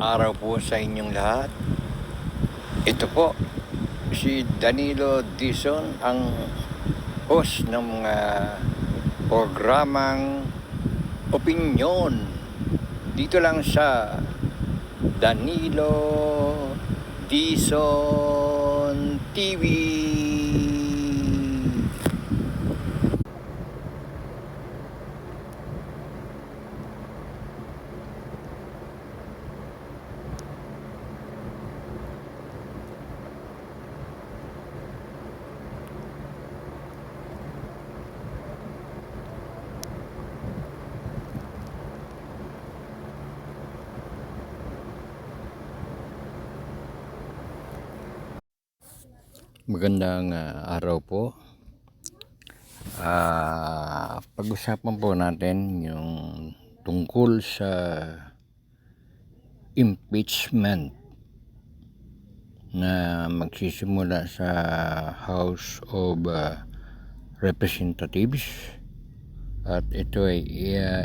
Araw po sa inyong lahat. Ito po si Danilo Dizon, ang host ng mga programang opinyon dito lang sa Danilo Dizon TV. Magandang araw po. Pag-usapan po natin yung tungkol sa impeachment na magsisimula sa House of Representatives at ito ay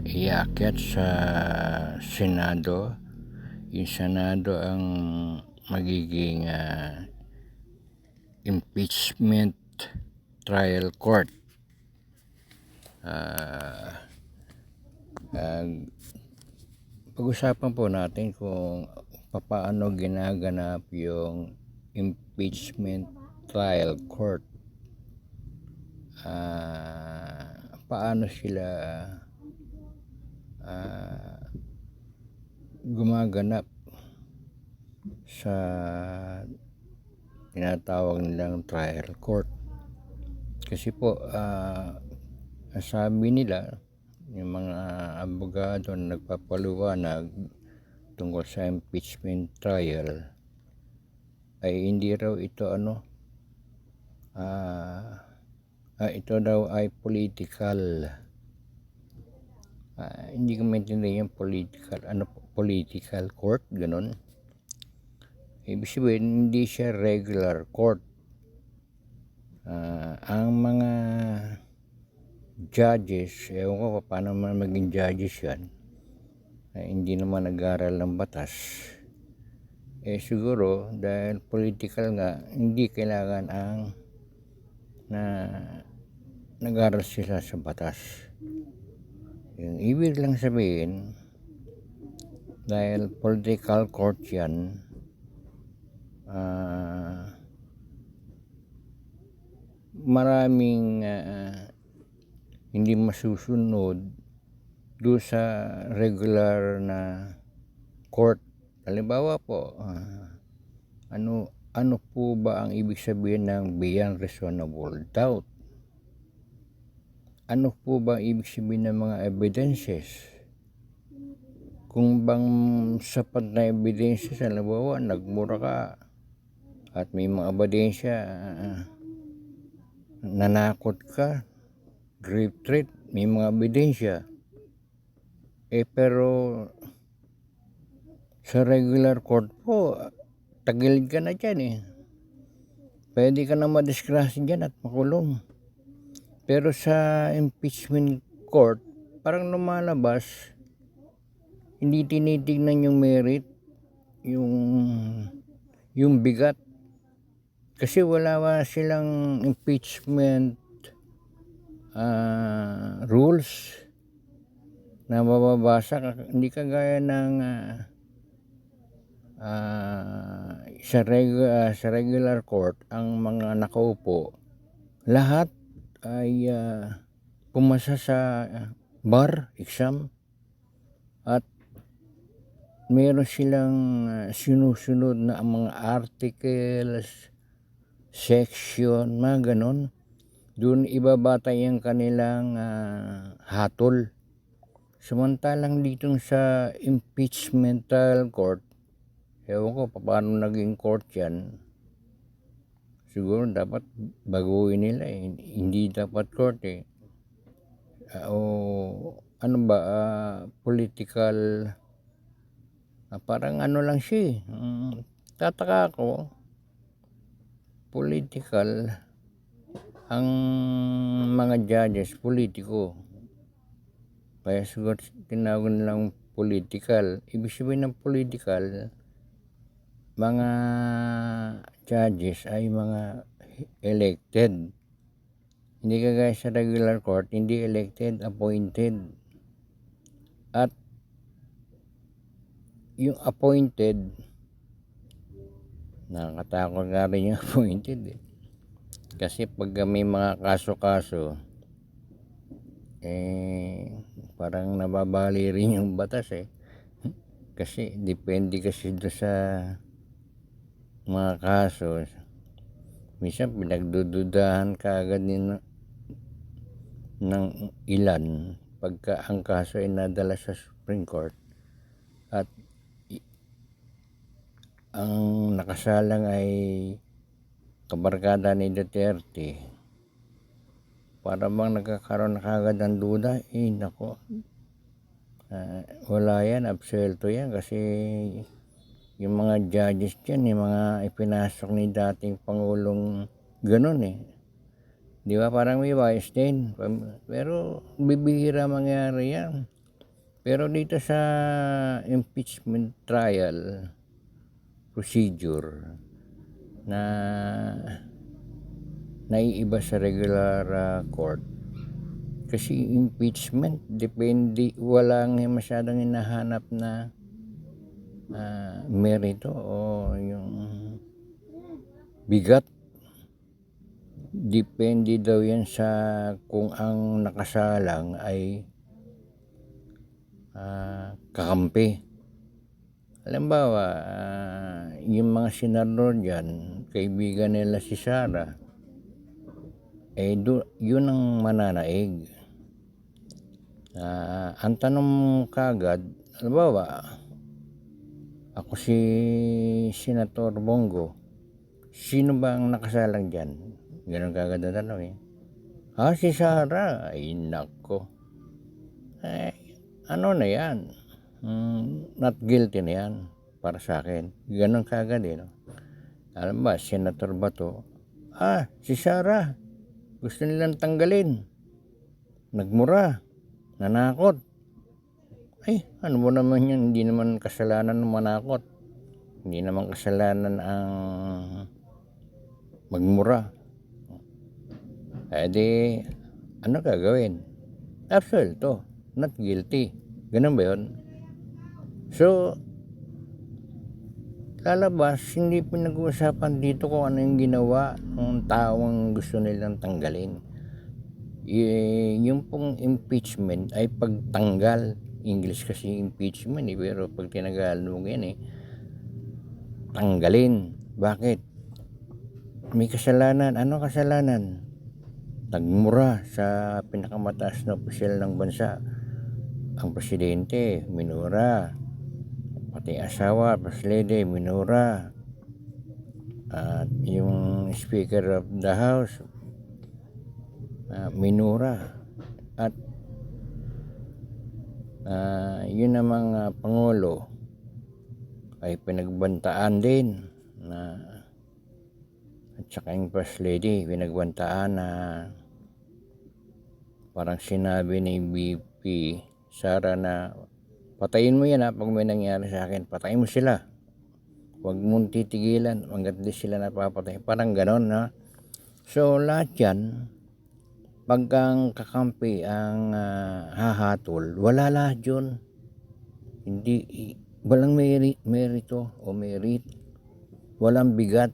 iakyat sa Senado. Yung Senado ang magiging impeachment trial court. Pag-usapan po natin kung paano ginaganap yung impeachment trial court. Paano sila gumaganap sa tinatawag nilang trial court. Kasi po sabi nila yung mga abogado na nagpapaliwanag tungkol sa impeachment trial ay hindi raw ito ito daw ay political. Hindi ko maintindihan yung political court, ganun. Ibig sabihin, hindi siya regular court. Ang mga judges, ewan ko paano man maging judges yan, hindi naman nag-aral ng batas. Siguro, dahil political nga, hindi kailangan na nag-aral sila sa batas. Yung ibig lang sabihin, dahil political court yan, maraming hindi masusunod doon sa regular na court. Halimbawa po, ano po ba ang ibig sabihin ng beyond reasonable doubt? Ano po ba ang ibig sabihin ng mga evidences? Kung bang sapat na evidences, halimbawa nagmura ka at may mga ebidensya, nanakot ka, grave threat, may mga ebidensya, pero sa regular court po, tagilid ka na dyan pwede ka na madisgrasya dyan at makulong. Pero sa impeachment court, parang lumalabas, hindi tinitignan yung merit, yung bigat. Kasi wala silang impeachment rules na mababasa. Hindi kagaya ng sa regular court, ang mga nakaupo, lahat ay pumasa sa bar exam at meron silang sinusunod na mga articles, section, mga ganon. Doon ibabatay ang kanilang hatol. Samantalang dito sa impeachment trial court, ewan ko paano naging court yan. Siguro dapat baguhin nila hindi dapat court o ano ba, political, parang lang siya tataka ako, political ang mga judges, politiko, kaya siguro tinawag nilang political. Ibig sabihin ng political, mga judges ay mga elected. Hindi kagaya sa regular court, hindi elected, appointed. At yung appointed, nakakatakot nga rin yung appointed eh. Kasi pag may mga kaso-kaso, parang nababali rin yung batas eh. Kasi depende kasi doon sa mga kaso. Minsan pinagdududahan ka agad ng ilan pagka ang kaso ay nadala sa Supreme Court at ang nakasalang ay kabarkada ni Duterte. Para bang nagkakaroon na kagad ng duda, nako, wala yan, absuelto yan kasi yung mga judges dyan, yung mga ipinasok ni dating Pangulong ganun eh. Di ba parang may bias din, pero bibihira mangyari yan. Pero dito sa impeachment trial procedure na naiiba sa regular court, kasi impeachment depende, walang masyadong hinahanap na merito o yung bigat. Depende daw yan sa kung ang nakasalang ay kakampi. Halimbawa, yung mga senador dyan, kaibigan nila si Sara, yun ang mananaig. Ang tanong kagad, halimbawa, ako si Senator Bongo, sino ba ang nakasalang dyan? Ganun kagad na tanong eh. Si Sara. Ay nako, ano na yan, not guilty na yan para sa akin. Ganun kagad eh, no? Alam ba, Senator Bato, si Sara, gusto nilang tanggalin, nagmura, nanakot. Ano mo naman yan, hindi naman kasalanan ng manakot, hindi naman kasalanan ang magmura. Ano gagawin? Absuelto, not guilty. Ganun ba yun? So, lalabas, hindi pinag-uusapan dito kung ano yung ginawa ng taong gusto nilang tanggalin. Yung pong impeachment ay pagtanggal. English kasi impeachment eh, pero pag tinagalog yan tanggalin. Bakit? May kasalanan. Ano kasalanan? Nagmura sa pinakamataas na opisyal ng bansa. Ang presidente, minura. Pati asawa, first lady, minura. At yung speaker of the house, minura. At yun namang pangulo ay pinagbantaan din na, at saka yung first lady pinagbantaan na parang sinabi ni BP Sara na patayin mo yan pag may nangyari sa akin, patayin mo sila, huwag mong titigilan hanggat di sila napapatay, parang ganon na. So lahat yan, pagkang kakampi ang hahatol, wala lahat yun, hindi, walang merito o merit, walang bigat.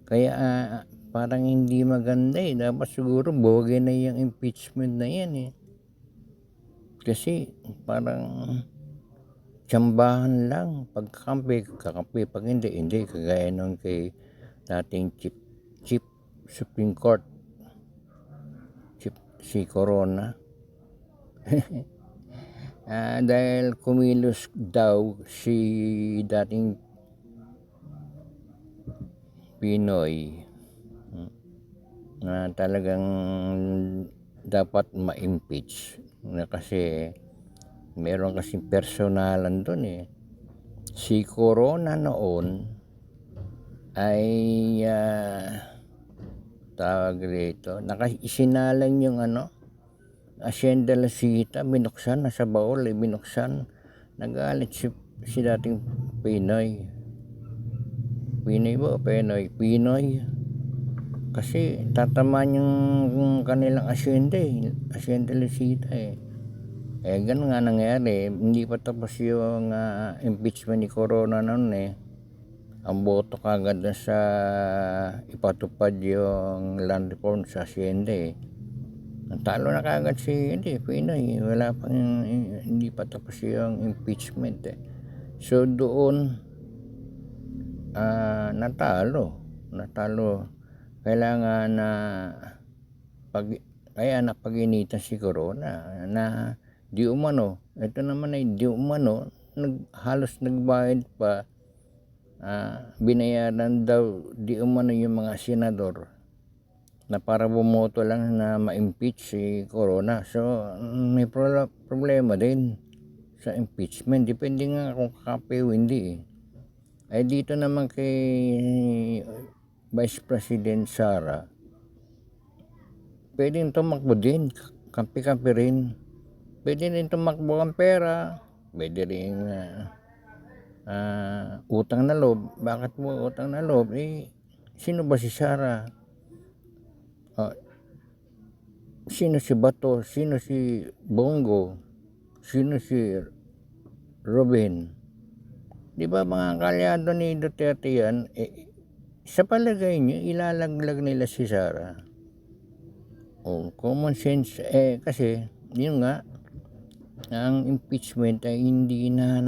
Kaya parang hindi maganda dapat siguro bogey na yung impeachment na yan kasi parang tsambahan lang, pagkakampi, pag hindi, kagaya nung kay dating chief Supreme Court, si Corona. Dahil kumilos daw si dating Pinoy na talagang dapat ma-impeach na kasi meron kasing personalan doon si Corona noon ay tawag dito, isinalang yung Hacienda La Sita, binuksan, nasa baol, binuksan. Nagalit si dating Pinoy. Pinoy ba o Pinoy? Pinoy. Kasi tatamaan yung kanilang asyenda Hacienda La Sita ganun nga nangyari. Hindi pa tapos yung impeachment ni Corona noon Ang boto kagad na sa ipatupad yung land reform sa asyenda Talo na kagad si Pinoy. Wala pang hindi pa tapos yung impeachment So doon natalo. Kailangan na kaya napag-initan si Corona na di umano. Ito naman ay di umano halos nagbayad pa. Binayaran daw di umano yung mga senador na para bumoto lang na ma-impeach si Corona. So may problema din sa impeachment. Depende nga kung kakape o hindi Ay dito naman kay Vice President Sara, pwedeng tumakbo din, kampi-kampi rin. Pwede rin tumakbo ang pera, pwede rin utang na loob. Bakit mo utang na loob? Sino ba si Sara? Sino si Bato? Sino si Bongo? Sino si Robin? Di ba mga kalyado ni Duterte yan? Sa palagay nyo, ilalaglag nila si Sara. Common sense kasi yun nga ang impeachment ay hindi na